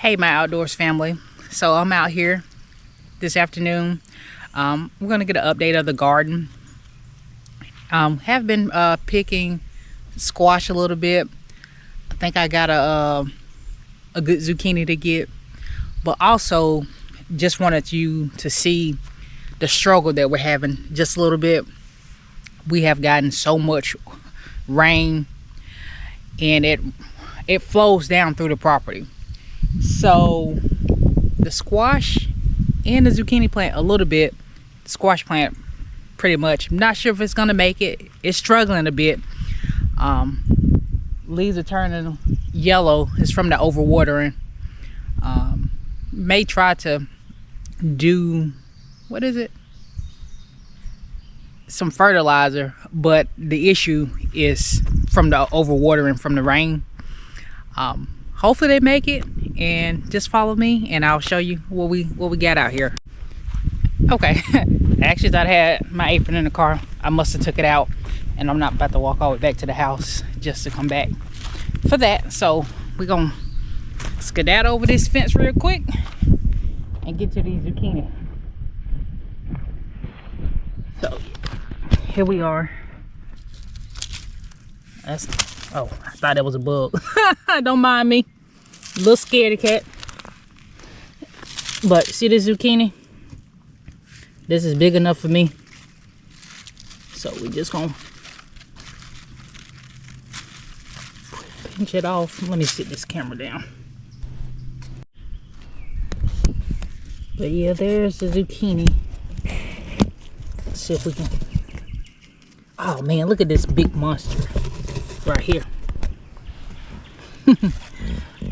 Hey, my outdoors family. So I'm out here this afternoon. We're gonna get an update of the garden. Have been picking squash a little bit. I think I got a good zucchini to get, but also just wanted you to see the struggle that we're having just a little bit. We have gotten so much rain and it flows down through the property. So the squash and the zucchini plant a little bit, the squash plant pretty much. I'm not sure if it's gonna make it. It's struggling a bit. Leaves are turning yellow. It's from the overwatering. May try to do, what is it? Some fertilizer, but the issue is from the overwatering from the rain. Hopefully they make it, and just follow me and I'll show you what we got out here. Okay. I actually thought I had my apron in the car. I must have took it out, and I'm not about to walk all the way back to the house just to come back for that. So we're gonna skedaddle over this fence real quick and get to these zucchini. So here we are. Oh, I thought that was a bug. Don't mind me. A little scaredy cat. But see this zucchini? This is big enough for me. So we just gonna pinch it off. Let me sit this camera down. But yeah, there's the zucchini. Let's see if we can. Oh man, look at this big monster right here.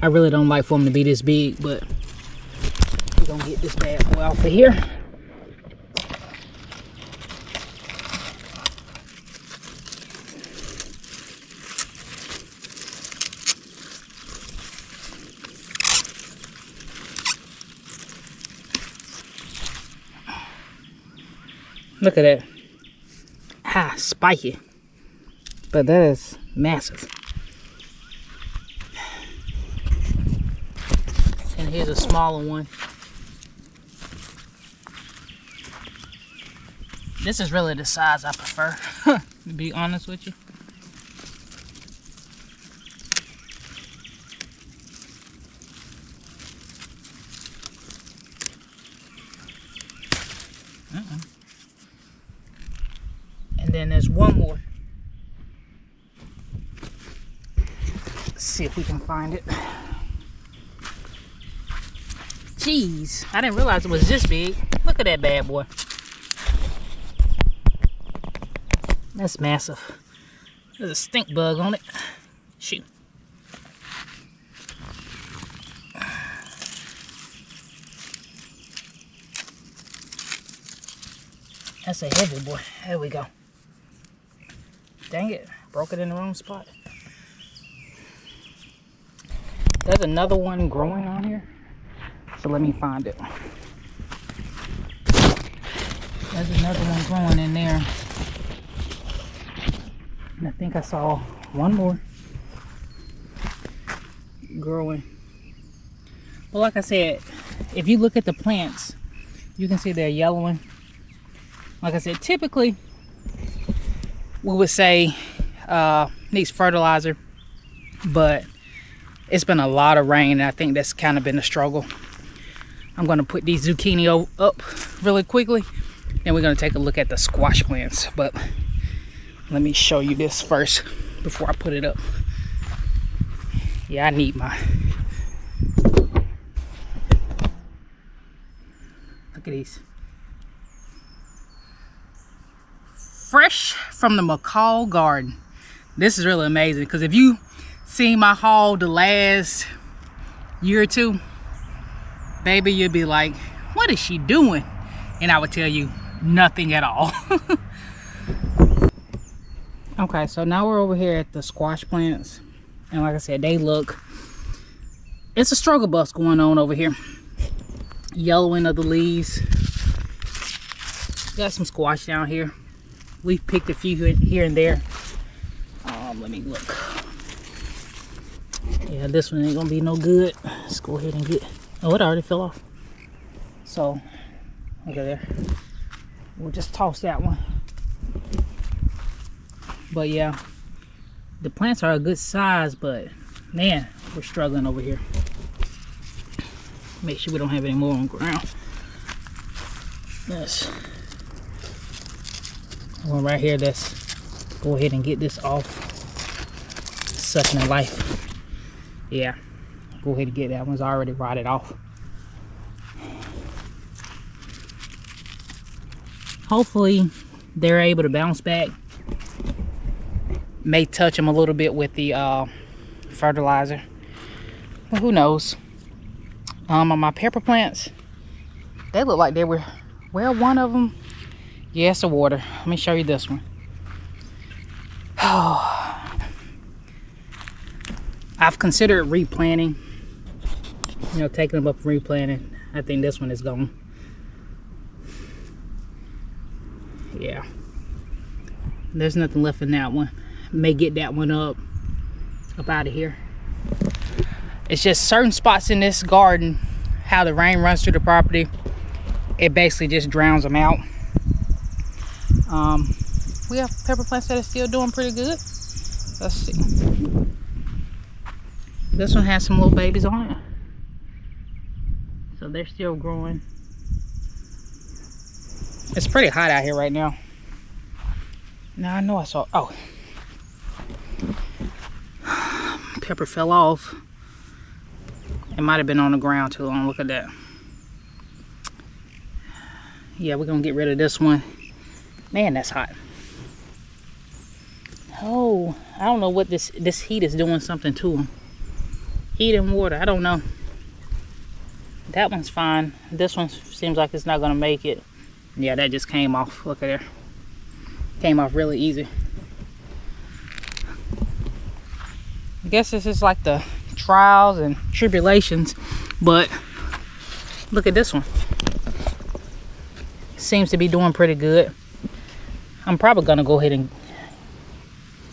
I really don't like for them to be this big, but we're gonna get this bad boy off of here. Look at that. Ah, spiky. But that is massive. And here's a smaller one. This is really the size I prefer, to be honest with you. And then there's one more. Let's see if we can find it. Jeez, I didn't realize it was this big. Look at that bad boy. That's massive. There's a stink bug on it. Shoot. That's a heavy boy. There we go. Dang it, broke it in the wrong spot. There's another one growing on here. So let me find it. There's another one growing in there. And I think I saw one more growing. But like I said, if you look at the plants, you can see they're yellowing. Like I said, typically we would say needs fertilizer, but it's been a lot of rain, and I think that's kind of been a struggle. I'm going to put these zucchini up really quickly, and we're going to take a look at the squash plants. But let me show you this first before I put it up. Yeah, I need my... Look at these. Fresh from the McCall garden. This is really amazing, because if you seen my haul the last year or two, baby, you'd be like, what is she doing? And I would tell you, nothing at all. Okay, so now we're over here at the squash plants, and like I said, they look, it's a struggle bus going on over here. Yellowing of the leaves. Got some squash down here. We've picked a few here and there. Let me look. Yeah, this one ain't gonna be no good. Let's go ahead and get, oh, it already fell off. So, okay there. We'll just toss that one. But yeah, the plants are a good size, but man, we're struggling over here. Make sure we don't have any more on the ground. Let's one right here. Let's go ahead and get this off. Sucking the life. Yeah, go ahead and get that one's already rotted off. Hopefully they're able to bounce back. May touch them a little bit with the fertilizer, but who knows. On my pepper plants, they look like they were, well, one of them, yeah, it's the water. Let me show you this one. Oh, I've considered replanting, you know, taking them up and replanting. I think this one is gone. Yeah, there's nothing left in that one. May get that one up out of here. It's just certain spots in this garden, how the rain runs through the property, it basically just drowns them out. We have pepper plants that are still doing pretty good. Let's see. This one has some little babies on it, so they're still growing. It's pretty hot out here right now. Now I know I saw, oh, pepper fell off. It might have been on the ground too long. Look at that. Yeah, we're gonna get rid of this one. Man, that's hot. Oh, I don't know what this heat is doing something to them. Heat and water, I don't know. That one's fine. This one seems like it's not gonna make it. Yeah, that just came off. Look at there. Came off really easy. I guess this is like the trials and tribulations, but look at this one. Seems to be doing pretty good. I'm probably gonna go ahead and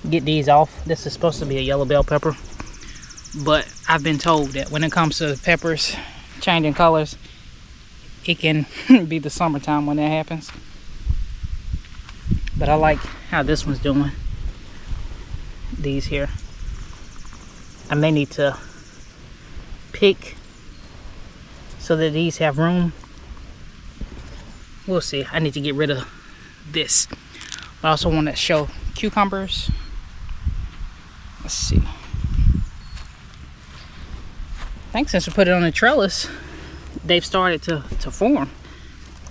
get these off. This is supposed to be a yellow bell pepper, but I've been told that when it comes to peppers changing colors, it can be the summertime when that happens. But I like how this one's doing. These here, I may need to pick so that these have room. We'll see. I need to get rid of this. I also want to show cucumbers. Let's see. I think since we put it on the trellis, they've started to form.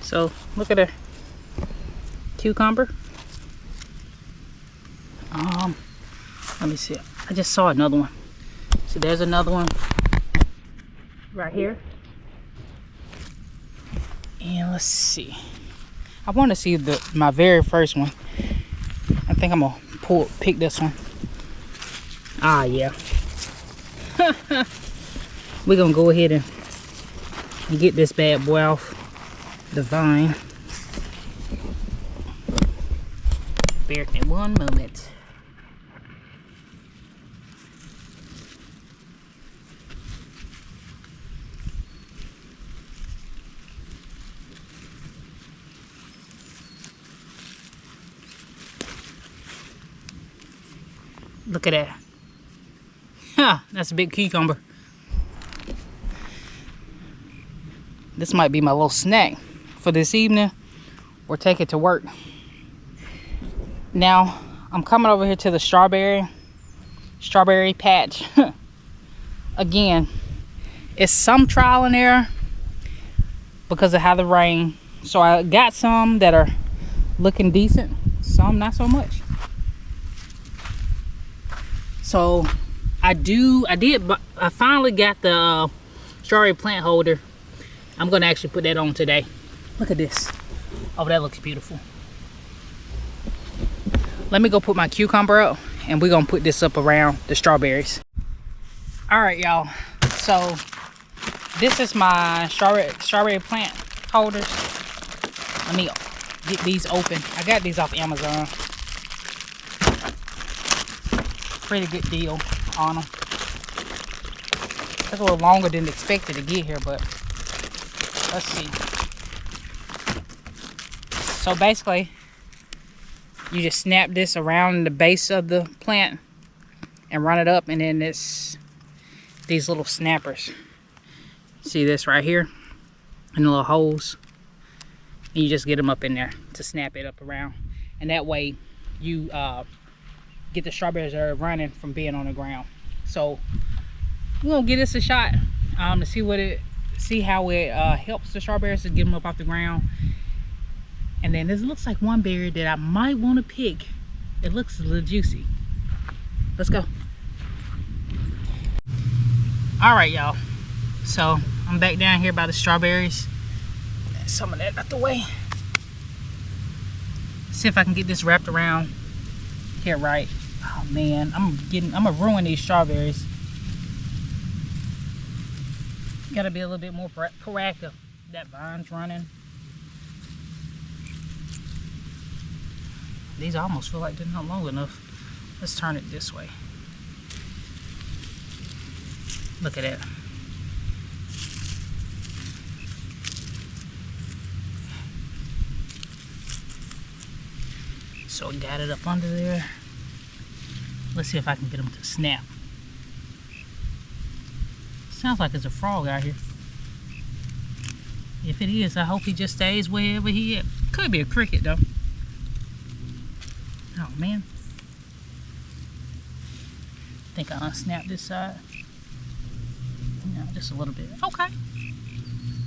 So look at a cucumber. Let me see. I just saw another one. So there's another one right here. And let's see. I want to see my very first one. I think I'm gonna pick this one. Ah, yeah. We're gonna go ahead and get this bad boy off the vine. Bear with me one moment. Look at that. Huh, that's a big cucumber. This might be my little snack for this evening or take it to work. Now, I'm coming over here to the strawberry patch. Again, it's some trial and error because of how the rain. So I got some that are looking decent, some not so much. So I finally got the strawberry plant holder. I'm gonna actually put that on today. Look at this. Oh, that looks beautiful. Let me go put my cucumber up and we're gonna put this up around the strawberries. All right, y'all. So this is my strawberry plant holders. Let me get these open. I got these off Amazon. Pretty good deal on them. That's a little longer than expected to get here, but let's see. So basically, you just snap this around the base of the plant and run it up, and then it's these little snappers. See this right here? And the little holes. And you just get them up in there to snap it up around. And that way you get the strawberries that are running from being on the ground. So we're gonna give this a shot to see how it helps the strawberries to get them up off the ground. And then this looks like one berry that I might want to pick. It looks a little juicy. Let's go. All right, y'all. So I'm back down here by the strawberries. Some of that out the way. See if I can get this wrapped around here right. Oh man, I'm gonna ruin these strawberries. Gotta be a little bit more proactive. That vine's running. These almost feel like they're not long enough. Let's turn it this way. Look at that. So we got it up under there. Let's see if I can get them to snap. Sounds like it's a frog out here. If it is, I hope he just stays wherever he is. Could be a cricket though. Oh man. I think I unsnapped this side. No, just a little bit. Okay.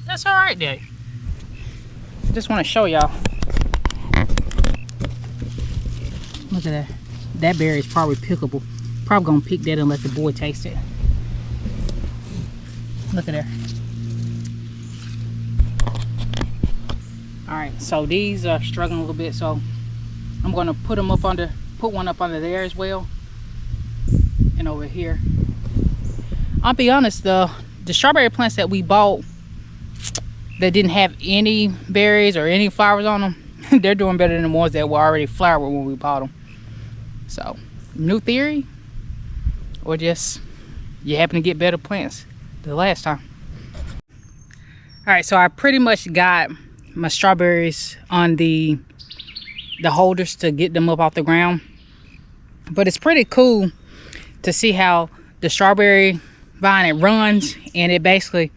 That's alright there. Just want to show y'all. Look at that. That berry is probably pickable. Probably gonna pick that and let the boy taste it. Look at there. Alright, so these are struggling a little bit, so I'm gonna put one up under there as well. And over here. I'll be honest, the strawberry plants that we bought that didn't have any berries or any flowers on them, they're doing better than the ones that were already flowered when we bought them. So, new theory, or just you happen to get better plants the last time. Alright, so I pretty much got my strawberries on the holders to get them up off the ground. But it's pretty cool to see how the strawberry vine, it runs and it basically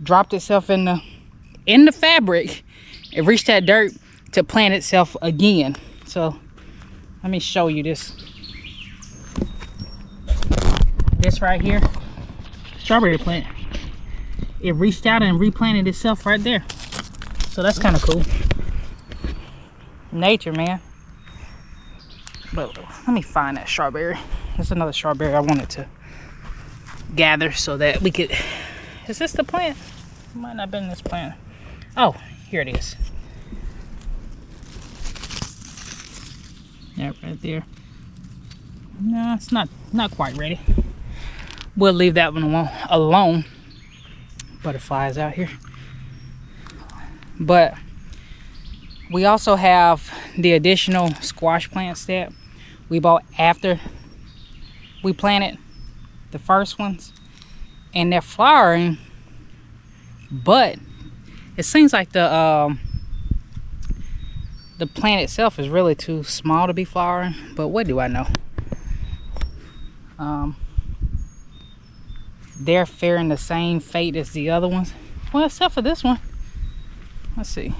dropped itself in the fabric. It reached that dirt to plant itself again. So let me show you this. This right here, strawberry plant. It reached out and replanted itself right there. So that's kind of cool. Nature, man. But let me find that strawberry. There's another strawberry I wanted to gather so that we could. Is this the plant? It might not have been this plant. Oh, here it is. Yeah, right there. No, it's not quite ready. We'll leave that one alone. Butterflies out here. But we also have the additional squash plants that we bought after we planted the first ones, and they're flowering, but it seems like the plant itself is really too small to be flowering. But what do I know? They're faring the same fate as the other ones, well, except for this one. Let's see.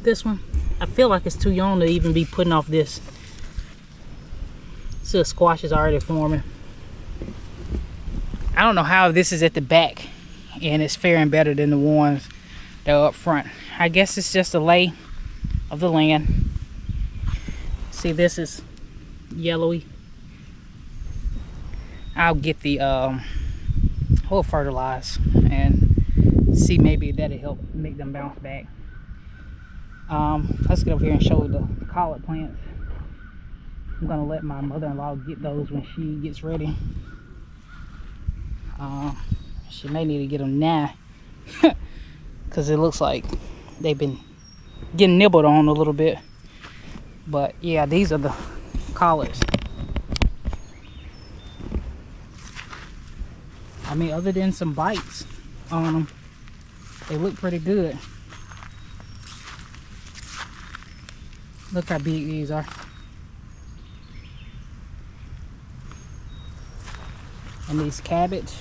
This one, I feel like it's too young to even be putting off this. So the squash is already forming. I don't know how this is at the back and it's faring better than the ones that are up front. I guess it's just a lay of the land. See, this is yellowy. I'll get the whole fertilize and see, maybe that'll help make them bounce back. Let's get over here and show the collard plants. I'm gonna let my mother-in-law get those when she gets ready. She may need to get them now because it looks like they've been getting nibbled on a little bit. But yeah, these are the collards. I mean, other than some bites on them, they look pretty good. Look how big these are. And these cabbage.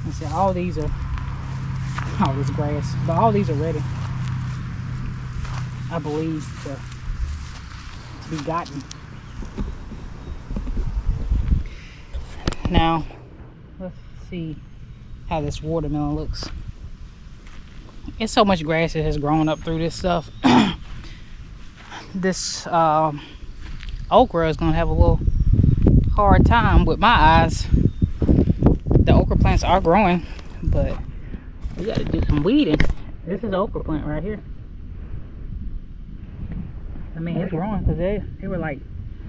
I see all these are, oh, this grass, but all these are ready, I believe, to be gotten. Now, let's see how this watermelon looks. It's so much grass that has grown up through this stuff. This okra is gonna have a little hard time with my eyes. The okra plants are growing, but we gotta do some weeding. This is the okra plant right here. I mean, it's growing because they were like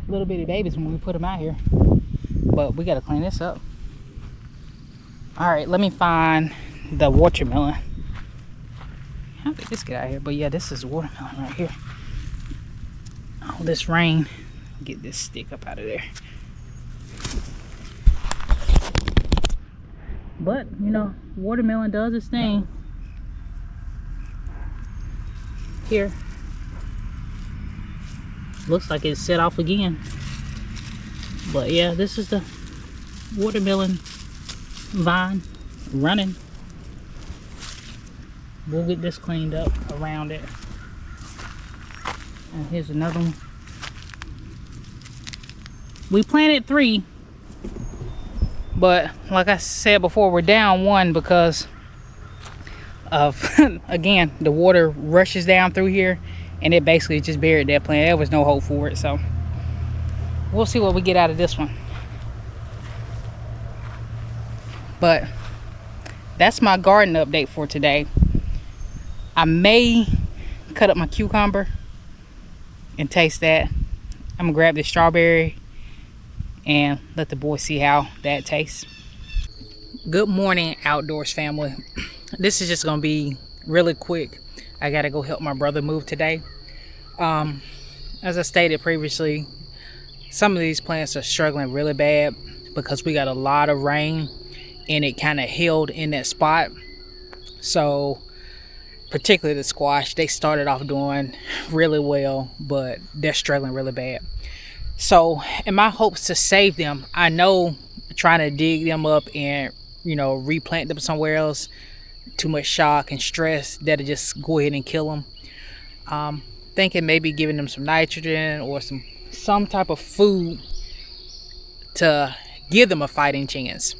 little bitty babies when we put them out here. But we gotta clean this up. All right, let me find the watermelon. How did this get out here? But yeah, this is watermelon right here. Oh, this rain. Get this stick up out of there. But, you know, watermelon does its thing. Here. Looks like it's set off again. But yeah, this is the watermelon vine running. We'll get this cleaned up around it. And here's another one. We planted 3. But like I said before, we're down 1 because of, again, the water rushes down through here and it basically just buried that plant. There was no hope for it. So we'll see what we get out of this one. But that's my garden update for today. I may cut up my cucumber and taste that. I'm gonna grab this strawberry and let the boys see how that tastes. Good morning, outdoors family. This is just gonna be really quick. I gotta go help my brother move today. As I stated previously, some of these plants are struggling really bad because we got a lot of rain and it kind of held in that spot. So particularly the squash, they started off doing really well, but they're struggling really bad. So in my hopes to save them, I know trying to dig them up and, you know, replant them somewhere else, too much shock and stress, that'll just go ahead and kill them. Thinking maybe giving them some nitrogen or some type of food to give them a fighting chance.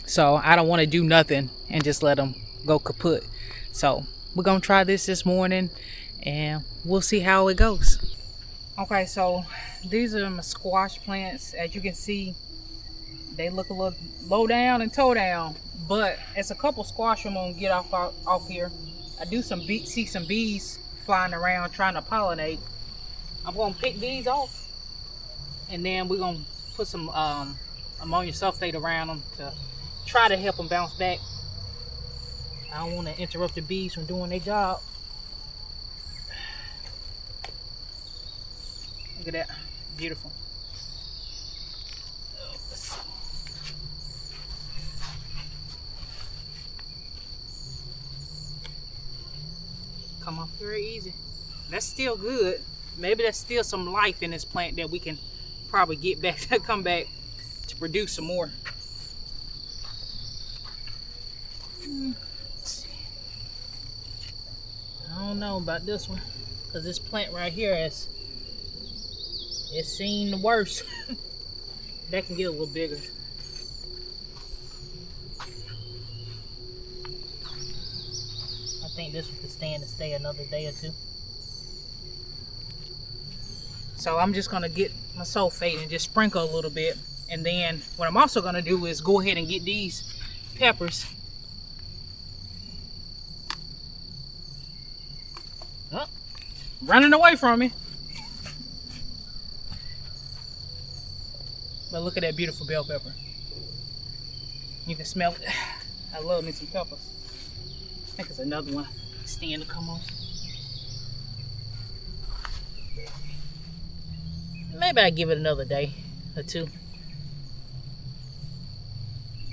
So I don't want to do nothing and just let them go kaput. So we're gonna try this morning and we'll see how it goes. Okay, so these are my squash plants. As you can see, they look a little low down and toe down, but it's a couple squash I'm gonna get off here. I do see some bees flying around trying to pollinate. I'm gonna pick these off, and then we're gonna put some ammonium sulfate around them to try to help them bounce back. I don't want to interrupt the bees from doing their job. Look at that, beautiful. Come off very easy. That's still good. Maybe there's still some life in this plant that we can probably get back to come back to produce some more. Let's see. I don't know about this one because this plant right here it's seen the worst. That can get a little bigger. I think this one could stand to stay another day or two. So I'm just gonna get my sulfate and just sprinkle a little bit. And then what I'm also gonna do is go ahead and get these peppers. Oh, running away from me. But look at that beautiful bell pepper. You can smell it. I love me some peppers. I think it's another one stand to come off. Maybe I give it another day or two.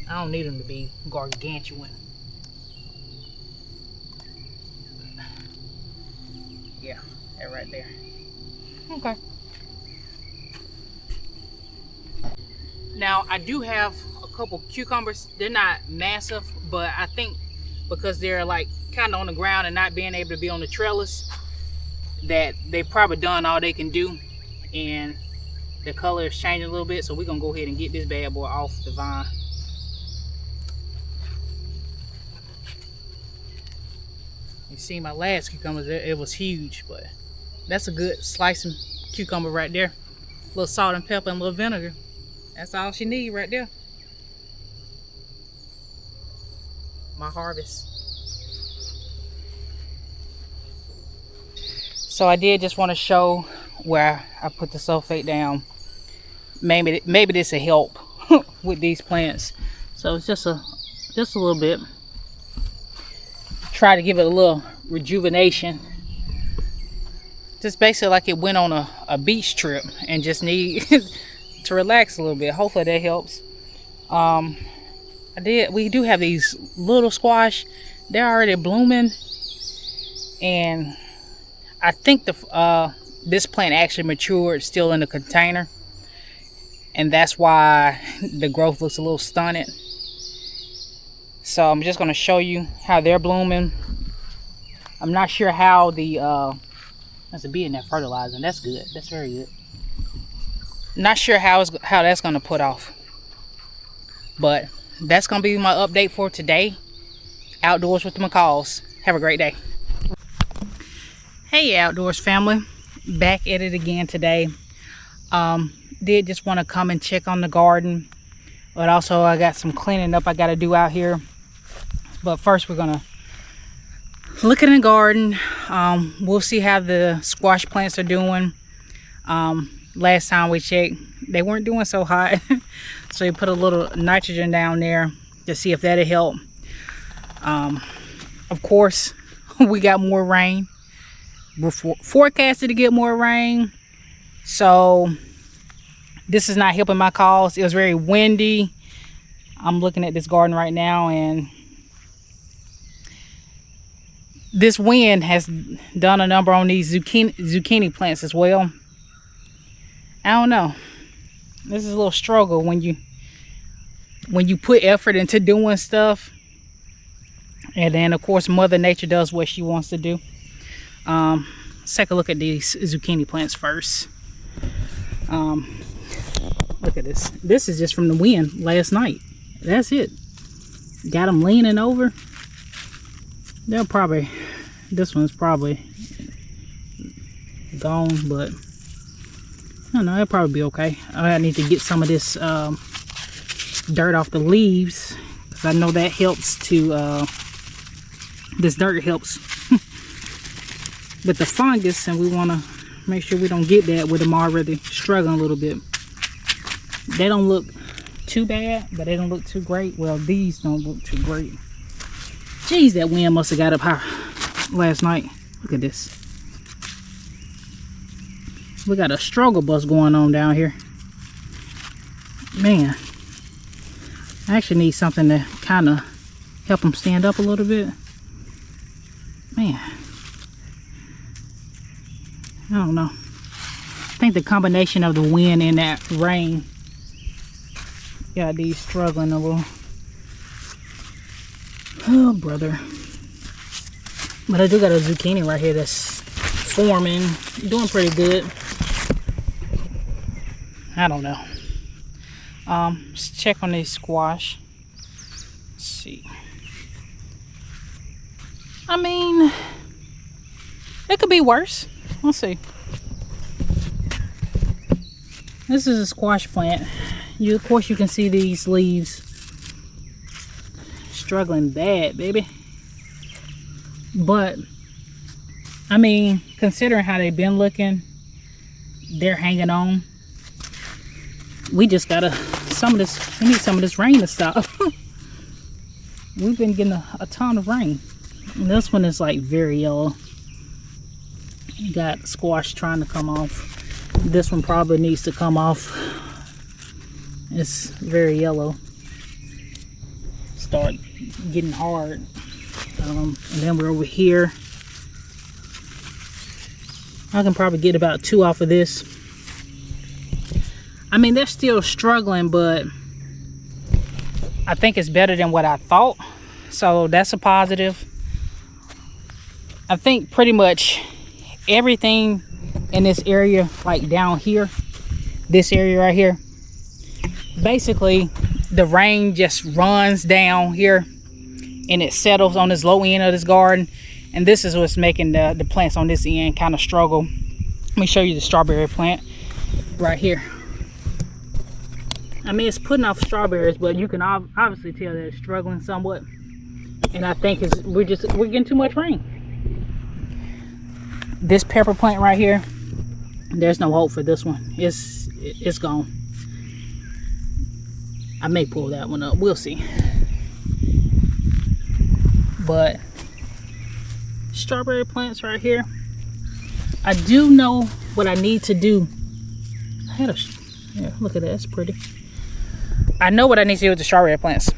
I don't need them to be gargantuan. Yeah, that right there. Okay. Now I do have a couple cucumbers. They're not massive, but I think because they're like kind of on the ground and not being able to be on the trellis, that they've probably done all they can do, and the color is changing a little bit. So we're gonna go ahead and get this bad boy off the vine. You see my last cucumber, it was huge, but that's a good slicing cucumber right there. A little salt and pepper and a little vinegar. That's all she needs right there. My harvest. So I did just want to show where I put the sulfate down. Maybe this will help with these plants. So it's just a little bit. Try to give it a little rejuvenation. Just basically like it went on a beach trip and just need to relax a little bit. Hopefully that helps. We do have these little squash. They're already blooming, and I think this plant actually matured still in the container, and that's why the growth looks a little stunted. So I'm just going to show you how they're blooming. I'm not sure how there's a bee in there fertilizing. That's good. That's very good. Not sure how that's going to put off, but that's going to be my update for today. Outdoors with the McCalls. Have a great day. Hey Outdoors family, back at it again today. Did just want to come and check on the garden, but also I got some cleaning up I got to do out here. But first we're gonna look in the garden. We'll see how the squash plants are doing. Last time we checked, they weren't doing so hot. So we put a little nitrogen down there to see if that'll help. Of course, we got more rain. We're forecasted to get more rain. So this is not helping my cause. It was very windy. I'm looking at this garden right now, and this wind has done a number on these zucchini plants as well. I don't know. This is a little struggle when you put effort into doing stuff, and then of course Mother Nature does what she wants to do. Let's take a look at these zucchini plants first. Look at this. This is just from the wind last night. That's it. Got them leaning over. They'll probably, this one's probably gone, but I don't know, it'll probably be okay. I need to get some of this dirt off the leaves, because I know that helps to, this dirt helps with the fungus, and we want to make sure we don't get that with them already struggling a little bit. They don't look too bad, but they don't look too great. Well, these don't look too great. Jeez, that wind must have got up high last night. Look at this. We got a struggle bus going on down here. Man, I actually need something to kind of help them stand up a little bit. Man, I don't know. I think the combination of the wind and that rain got these struggling a little. Oh, brother. But I do got a zucchini right here that's forming. Doing pretty good. I don't know. Let's check on these squash. Let's see. I mean, it could be worse. Let's see. This is a squash plant. Of course, you can see these leaves struggling bad, baby. But I mean, considering how they've been looking, they're hanging on. We just gotta we need some of this rain to stop. We've been getting a ton of rain. And this one is like very yellow. You got squash trying to come off. This one probably needs to come off. It's very yellow. start getting hard. And then we're over here. I can probably get about 2 off of this. I mean, they're still struggling, but I think it's better than what I thought. So that's a positive. I think pretty much everything in this area, like down here, this area right here, basically the rain just runs down here and it settles on this low end of this garden. And this is what's making the plants on this end kind of struggle. Let me show you the strawberry plant right here. I mean, it's putting off strawberries, but you can obviously tell that it's struggling somewhat. And I think we're getting too much rain. This pepper plant right here, there's no hope for this one. It's gone. I may pull that one up. We'll see. But strawberry plants right here. I do know what I need to do. Yeah, look at that. That's pretty. I know what I need to do with the strawberry plants.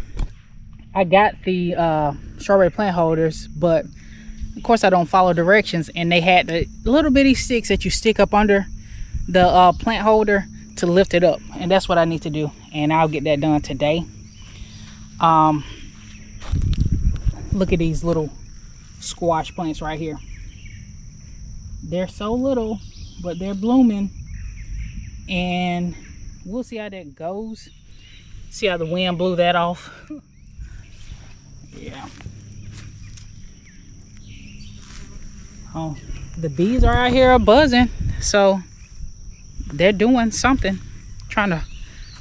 I got the strawberry plant holders, but of course I don't follow directions, and they had the little bitty sticks that you stick up under the plant holder to lift it up, and that's what I need to do, and I'll get that done today. Look at these little squash plants right here. They're so little, but they're blooming, and we'll see how that goes. See how the wind blew that off. Yeah. Oh, the bees are out here buzzing, so they're doing something, trying to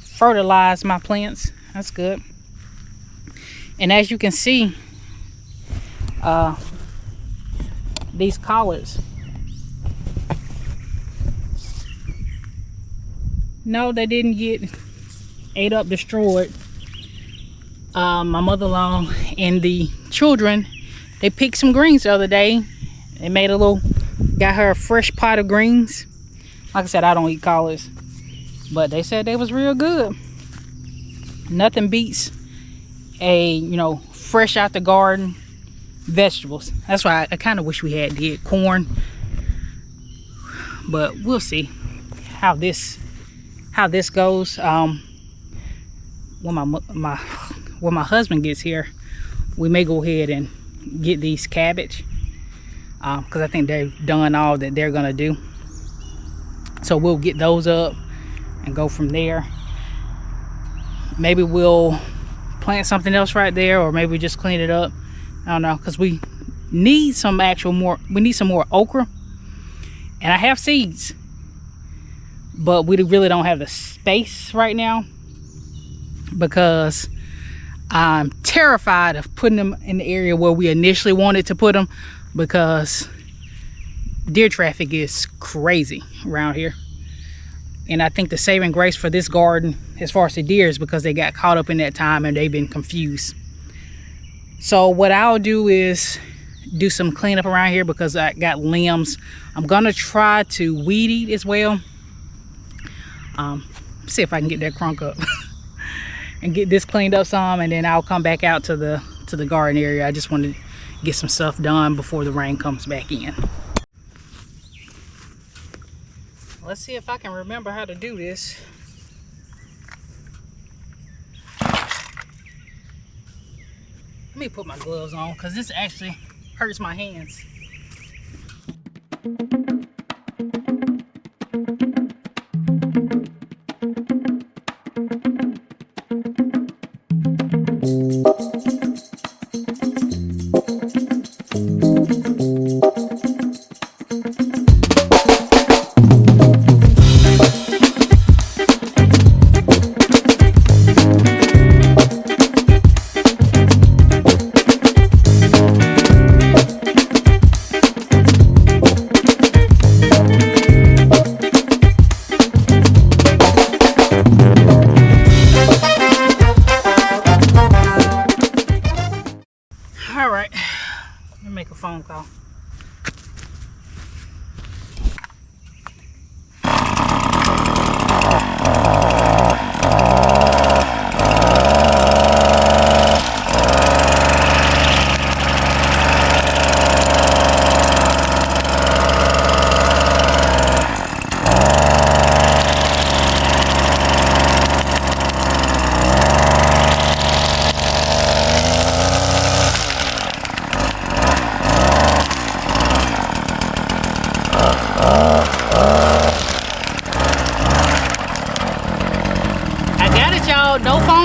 fertilize my plants. That's good. And as you can see, these collards, no, they didn't get ate up, destroyed. My mother-in-law and the children, they picked some greens the other day. They made got her a fresh pot of greens. Like I said, I don't eat collards, but they said they was real good. Nothing beats a, fresh out the garden vegetables. That's why I kind of wish we did corn, but we'll see how this goes. When my husband gets here, we may go ahead and get these cabbage, because I think they've done all that they're gonna do. So we'll get those up and go from there. Maybe we'll plant something else right there, or maybe just clean it up. I don't know, because we need some more okra, and I have seeds, but we really don't have the space right now, because I'm terrified of putting them in the area where we initially wanted to put them, because deer traffic is crazy around here. And I think the saving grace for this garden as far as the deer is because they got caught up in that time and they've been confused. So what I'll do is do some cleanup around here, because I got limbs. I'm gonna try to weed eat as well. See if I can get that crunk up and get this cleaned up some, and then I'll come back out to the garden area. I just want to get some stuff done before the rain comes back in. Let's see if I can remember how to do this. Let me put my gloves on, because this actually hurts my hands. All right, let me make a phone call.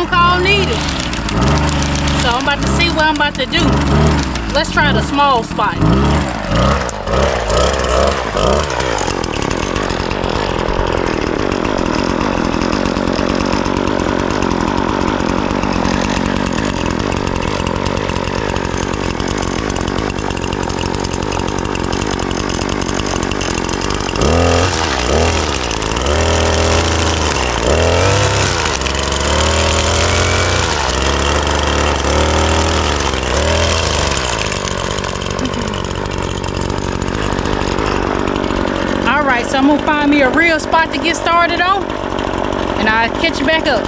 phone call needed. So I'm about to see what I'm about to do. Let's try the small spot. Alright, so I'm gonna find me a real spot to get started on, and I'll catch you back up.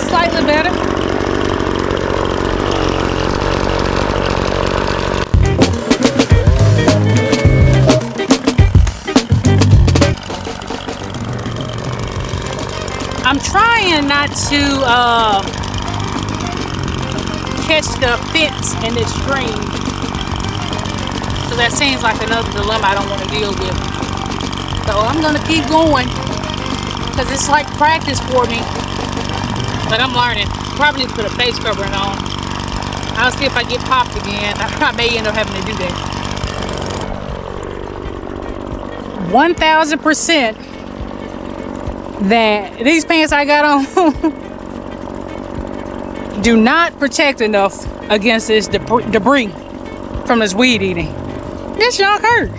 Slightly better. I'm trying not to catch the fence in this stream, so that seems like another dilemma I don't want to deal with. So I'm gonna keep going because it's like practice for me. But I'm learning. Probably put a face covering on. I'll see if I get popped again. I may end up having to do that. 1000% that these pants I got on do not protect enough against this debris from this weed eating. This junk hurt.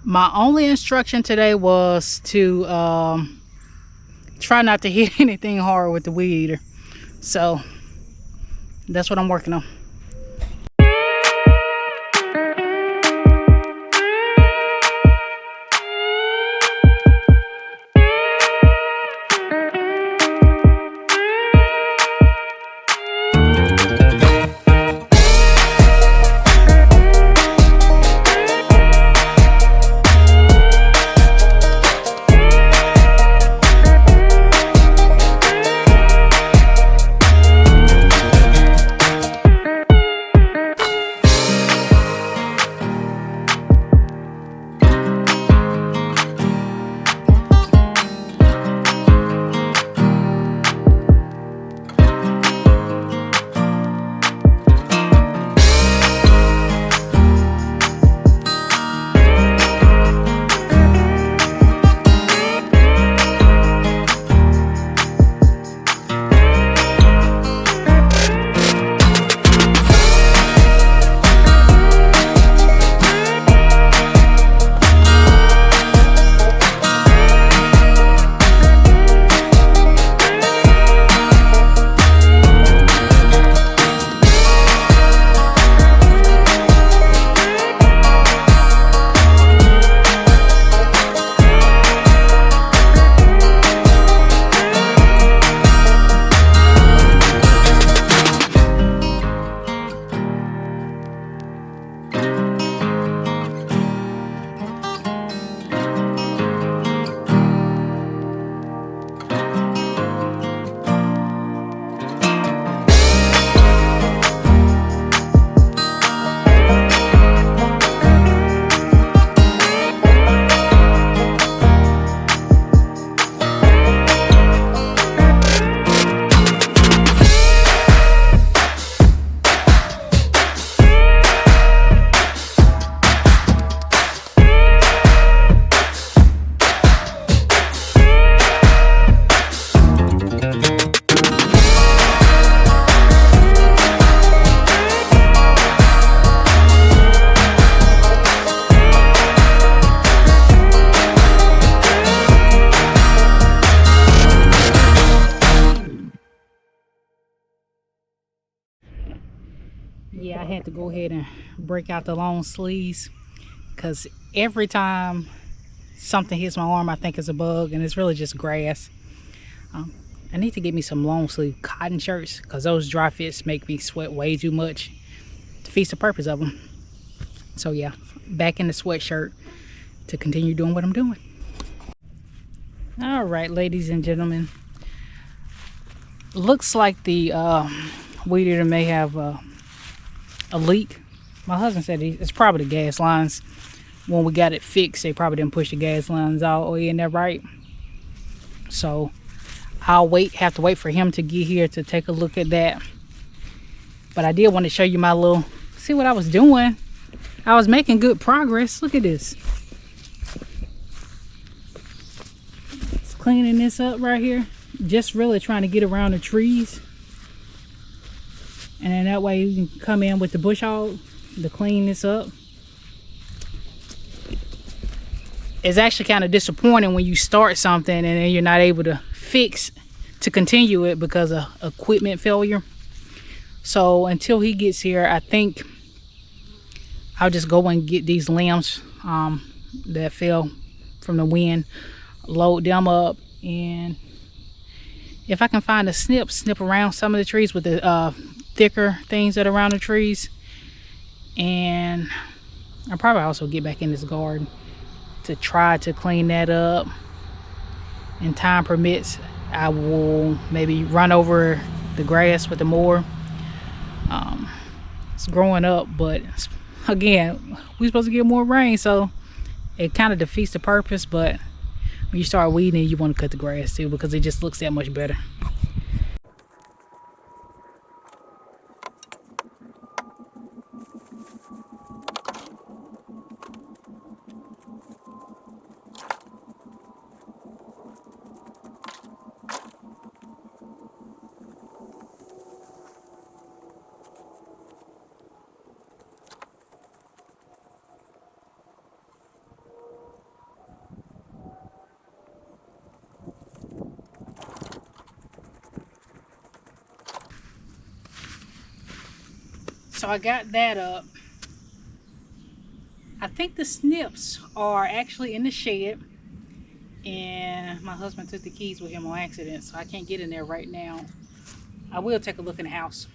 My only instruction today was to try not to hit anything hard with the weed eater. So that's what I'm working on. I had to go ahead and break out the long sleeves because every time something hits my arm, I think it's a bug, and it's really just grass. I need to get me some long sleeve cotton shirts because those dry fits make me sweat way too much. Defeats the purpose of them. So yeah, back in the sweatshirt to continue doing what I'm doing. All right, ladies and gentlemen, looks like the weed eater may have a leak. My husband said it's probably the gas lines. When we got it fixed, they probably didn't push the gas lines all the way in there right. So I'll have to wait for him to get here to take a look at that. But I did want to show you my little, see what I was doing. I was making good progress. Look at this. It's cleaning this up right here. Just really trying to get around the trees. And then that way you can come in with the bush hog to clean this up. It's actually kind of disappointing when you start something and then you're not able to continue it because of equipment failure. So until he gets here, I think I'll just go and get these limbs that fell from the wind, load them up, and if I can find a snip around some of the trees with the thicker things that are around the trees. And I'll probably also get back in this garden to try to clean that up. And time permits, I will maybe run over the grass with the mower. It's growing up, but again, we're supposed to get more rain, so it kind of defeats the purpose. But when you start weeding, you want to cut the grass too because it just looks that much better. So I got that up. I think the snips are actually in the shed, and my husband took the keys with him on accident, so I can't get in there right now. I will take a look in the house.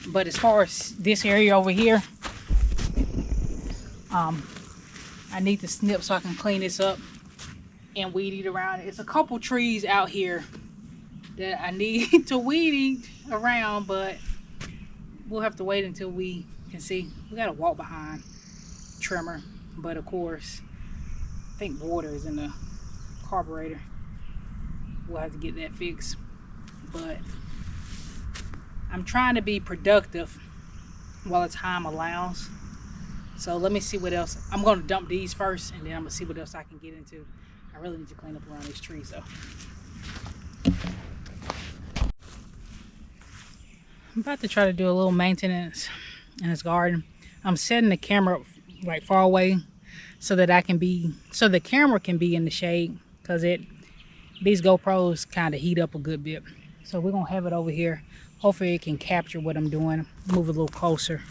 But as far as this area over here, I need the snip so I can clean this up and weed eat around it. It's a couple trees out here that I need to weed eat around, but we'll have to wait until we can see. We gotta walk behind trimmer, but of course I think water is in the carburetor. We'll have to get that fixed, but I'm trying to be productive while the time allows. So let me see what else. I'm gonna dump these first, and then I'm gonna see what else I can get into. I really need to clean up around these trees though. I'm about to try to do a little maintenance in this garden. I'm setting the camera like far away so that the camera can be in the shade, because these GoPros kind of heat up a good bit. So we're gonna have it over here. Hopefully it can capture what I'm doing. Move a little closer.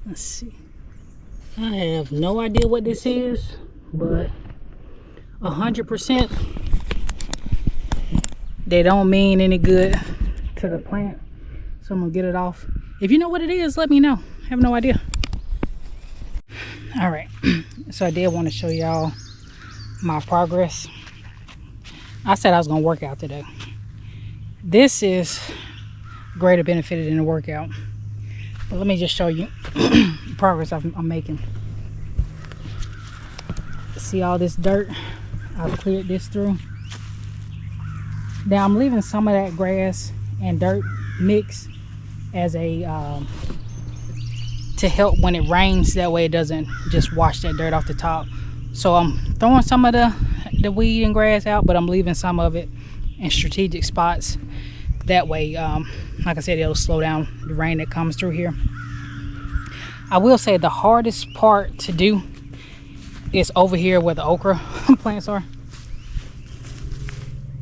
Let's see. I have no idea what this is, but 100% they don't mean any good to the plant. So I'm gonna get it off. If you know what it is, let me know. I have no idea. All right, so I did want to show y'all my progress. I said I was gonna work out today. This is greater benefited in the workout. But let me just show you the progress I'm making. See all this dirt? I've cleared this through. Now I'm leaving some of that grass and dirt mix as a to help when it rains. That way it doesn't just wash that dirt off the top. So I'm throwing some of the weed and grass out, but I'm leaving some of it in strategic spots. That way, like I said, it'll slow down the rain that comes through here. I will say the hardest part to do is over here where the okra plants are,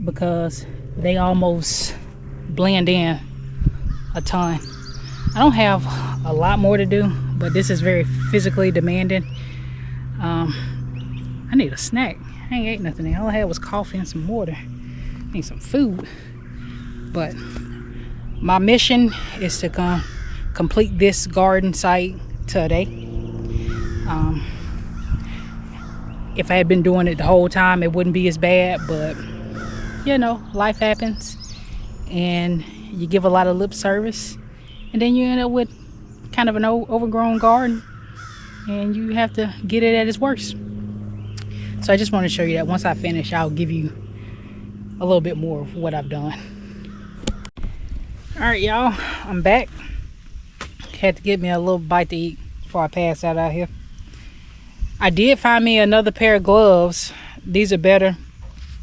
because they almost blend in a ton. I don't have a lot more to do, but this is very physically demanding. I need a snack. I ain't ate nothing. All I had was coffee and some water. I need some food. But my mission is to complete this garden site today. If I had been doing it the whole time, it wouldn't be as bad, but you know, life happens and you give a lot of lip service and then you end up with kind of an overgrown garden and you have to get it at its worst. So I just want to show you that once I finish, I'll give you a little bit more of what I've done. All right, y'all, I'm back. Had to get me a little bite to eat before I pass out here. I did find me another pair of gloves. These are better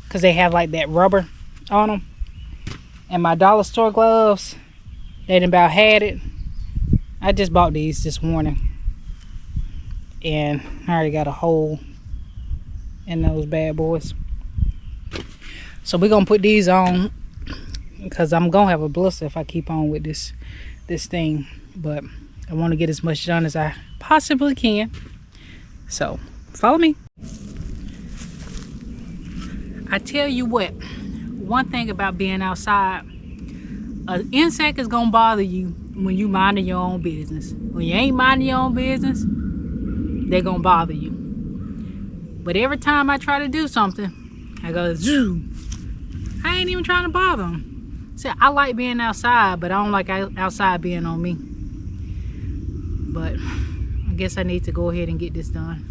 because they have like that rubber on them. And my dollar store gloves, they done about had it. I just bought these this morning. And I already got a hole in those bad boys. So we're going to put these on because I'm going to have a blister if I keep on with this thing. But I want to get as much done as I possibly can. So follow me. I tell you what, one thing about being outside, an insect is going to bother you when you minding your own business. When you ain't minding your own business, they're going to bother you. But every time I try to do something, I go, zoo. I ain't even trying to bother them. See, I like being outside, but I don't like outside being on me. But I guess I need to go ahead and get this done.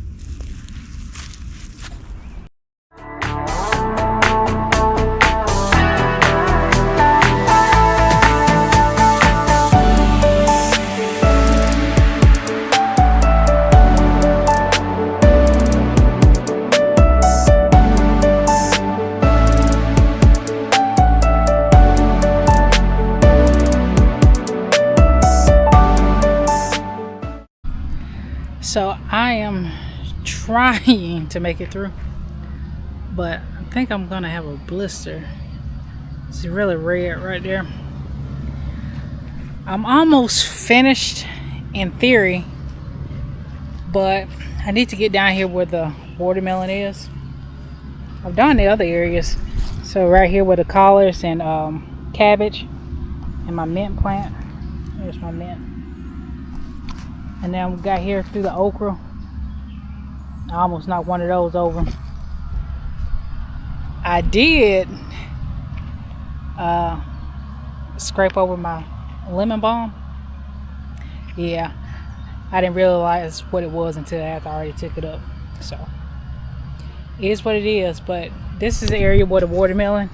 So I am trying to make it through, but I think I'm gonna have a blister. It's really red right there. I'm almost finished in theory, but I need to get down here where the watermelon is. I've done the other areas. So right here where the collards and cabbage and my mint plant. There's my mint. And then we got here through the okra. I almost knocked one of those over. I did scrape over my lemon balm. Yeah, I didn't realize what it was until after I already took it up. So it is what it is. But this is the area where the watermelon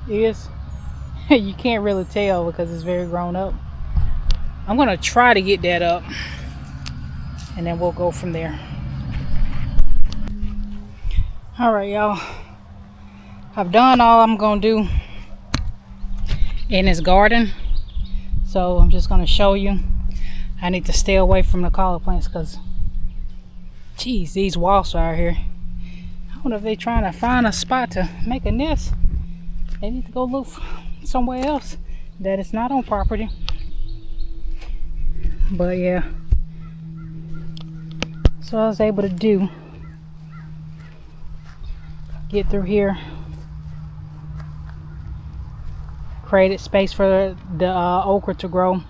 is. You can't really tell because it's very grown up. I'm gonna try to get that up, and then we'll go from there. All right, y'all, I've done all I'm gonna do in this garden, so I'm just gonna show you. I need to stay away from the collard plants because geez, these wasps are out here. I wonder if they're trying to find a spot to make a nest. They need to go look somewhere else that is not on property. But yeah, so I was able to do, get through here, created space for the okra to grow,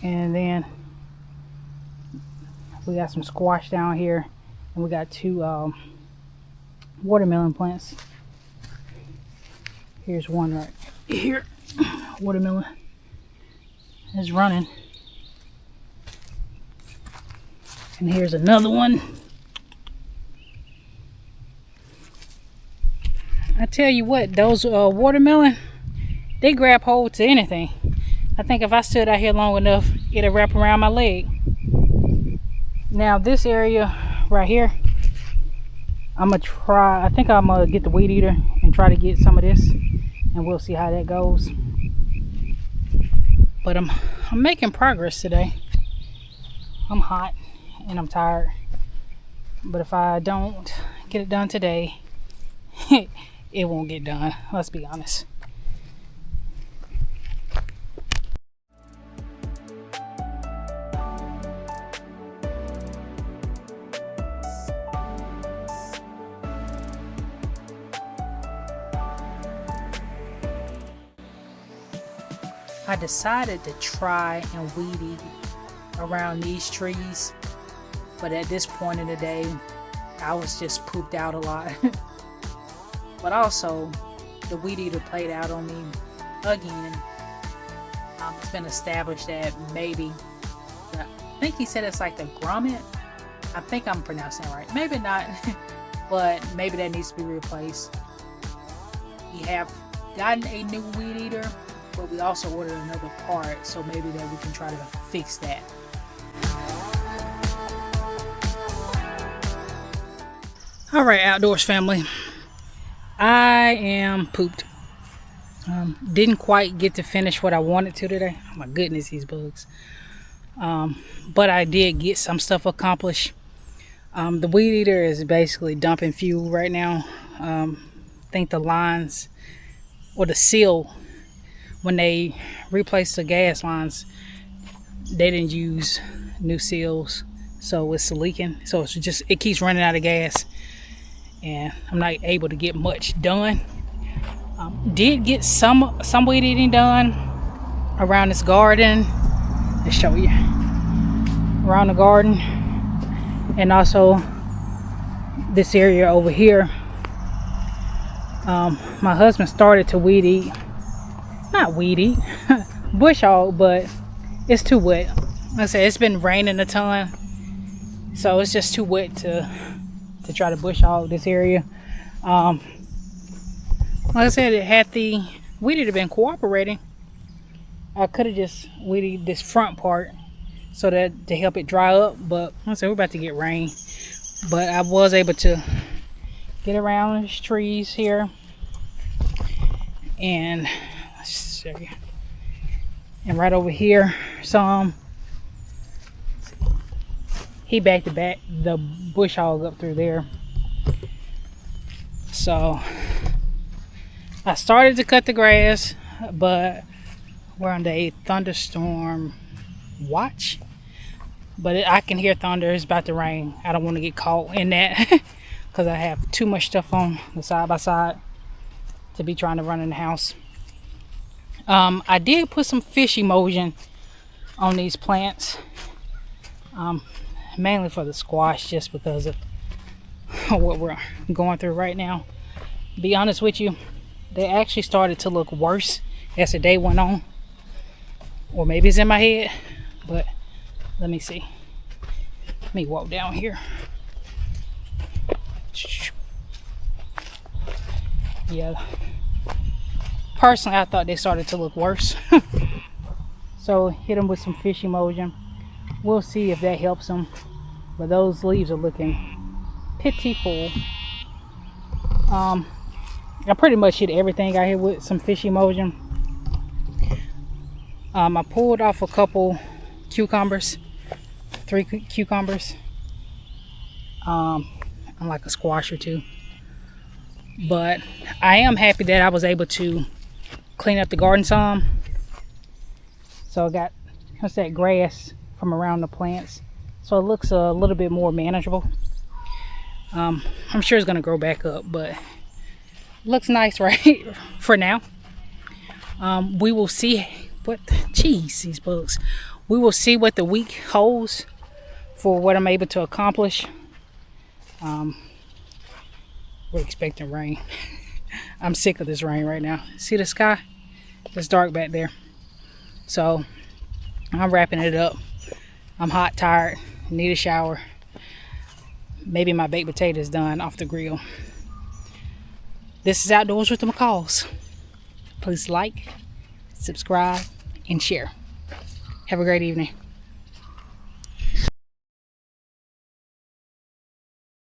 and then we got some squash down here, and we got two watermelon plants. Here's one right here. Watermelon is running. And here's another one. I tell you what, those watermelon, they grab hold to anything. I think if I stood out here long enough, it'll wrap around my leg. Now this area right here, I'm gonna try, I think I'm gonna get the weed eater and try to get some of this, and we'll see how that goes. But I'm making progress today. I'm hot and I'm tired, but if I don't get it done today, it won't get done. Let's be honest. I decided to try and weed eat around these trees, but at this point in the day, I was just pooped out a lot. But also, the weed eater played out on me again. It's been established that maybe, I think he said it's like the grommet. I think I'm pronouncing it right. Maybe not, but maybe that needs to be replaced. We have gotten a new weed eater, but we also ordered another part, so maybe that we can try to fix that. All right, outdoors family. I am pooped. Didn't quite get to finish what I wanted to today. Oh my goodness, these bugs. But I did get some stuff accomplished. The weed eater is basically dumping fuel right now. I think the lines or the seal, when they replaced the gas lines, they didn't use new seals, so it's leaking. So it's just, it keeps running out of gas, and I'm not able to get much done. Did get some weed eating done around this garden. Let's show you around the garden, and also this area over here. My husband started to weed eat, not weed eat, bush hog, but it's too wet. Like I said, it's been raining a ton, so it's just too wet to try to bush hog this area. Like I said, had the weed eater been cooperating, I could have just weeded this front part so that to help it dry up. But like I said, we're about to get rain, but I was able to get around these trees here, and let's show you. And right over here, some he backed the bush hog up through there. So I started to cut the grass, but we're under a thunderstorm watch. But I can hear thunder. It's about to rain. I don't want to get caught in that because I have too much stuff on the side by side to be trying to run in the house. I did put some fish emulsion on these plants, mainly for the squash, just because of what we're going through right now. To be honest with you, they actually started to look worse as the day went on, or maybe it's in my head, but let me see. Let me walk down here. Yeah, personally I thought they started to look worse. So hit them with some fish emulsion. We'll see if that helps them, but those leaves are looking pitiful. I pretty much hit everything out here with some fish emulsion. I pulled off a couple cucumbers, 3 cucumbers, and like a squash or 2. But I am happy that I was able to clean up the garden some. So I got, what's that, grass from around the plants, so it looks a little bit more manageable. I'm sure it's gonna grow back up, but looks nice right for now. We will see what, geez, these bugs. We will see what the week holds for what I'm able to accomplish. We're expecting rain. I'm sick of this rain right now. See the sky? It's dark back there. So I'm wrapping it up. I'm hot, tired, need a shower. Maybe my baked potatoes done off the grill. This is Outdoors with the McCalls. Please like, subscribe, and share. Have a great evening.